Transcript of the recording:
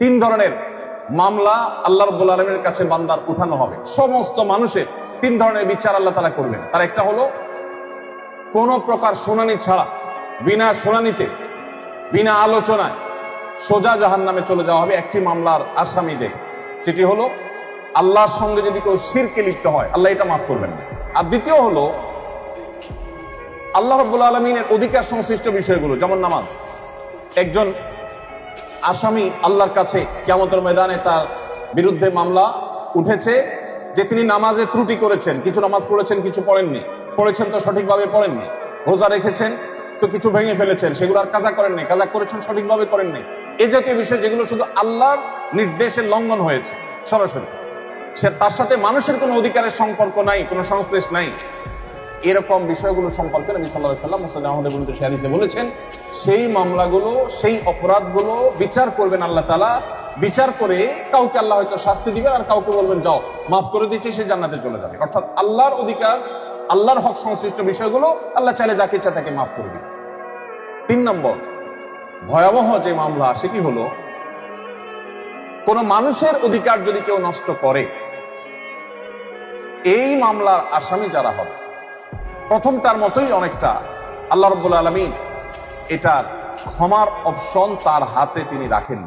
তিন ধরনের মামলা আল্লাহ রাব্বুল আলামিনের কাছে বান্দার উঠানো হবে। সমস্ত মানুষের তিন ধরনের বিচার আল্লাহ তাআলা করবেন। তার একটা হলো কোন প্রকার শুনানি ছাড়া, বিনা শুনানিতে, বিনা আলোচনায় সোজা জাহান্নামে চলে যাওয়া হবে একটি মামলার আসামিদের। সেটি হলো আল্লাহর সঙ্গে যদি কেউ শিরকে লিপ্ত হয়, আল্লাহ এটা মাফ করবেন না। আর দ্বিতীয় হলো আল্লাহ রাব্বুল আলামিনের অধিকার সংশ্লিষ্ট বিষয়গুলো, যেমন নামাজ। একজন আসামি আল্লাহর কাছে কিয়ামতের ময়দানে তার বিরুদ্ধে মামলা উঠেছে যে তিনি নামাজে ত্রুটি করেছেন, কিছু নামাজ পড়েছেন, কিছু পড়েননি, পড়েছেন তো সঠিকভাবে পড়েননি, রোজা রেখেছেন তো কিছু ভেঙে ফেলেছেন, সেগুলো আর কাজা করেননি, কাজা করেছেন সঠিকভাবে করেননি। এই জাতীয় বিষয় যেগুলো শুধু আল্লাহর নির্দেশের লঙ্ঘন হয়েছে সরাসরি, সে তার সাথে মানুষের কোনো অধিকারের সম্পর্ক নাই, কোনো সংশ্লেষ নাই, এরকম বিষয়গুলো সম্পর্কে নবী সাল্লাল্লাহু আলাইহি ওয়াসাল্লাম মুসনাদ আহমদে বর্ণিত হাদিসে বলেছেন, সেই মামলাগুলো, সেই অপরাধগুলো বিচার করবেন আল্লাহ তাআলা। বিচার করে কাউকে আল্লাহ হয়তো শাস্তি দিবেন, আর কাউকে বলবেন যাও মাফ করে দিচ্ছি, সে জান্নাতে চলে যাবে। অর্থাৎ আল্লাহর অধিকার, আল্লাহর হক সংশ্লিষ্ট বিষয়গুলো আল্লাহ চাইলে যাকে ইচ্ছা তাকে মাফ করে দিবেন। 3 নম্বর ভয়াবহ যে মামলা, সেটি হলো কোন মানুষের অধিকার যদি কেউ নষ্ট করে, এই মামলার আসামি যারা হবে, প্রথমটার মতোই অনেকটা আল্লাহ রাব্বুল আলামিন এটার ক্ষমার অপশন তার হাতে তিনি রাখেন।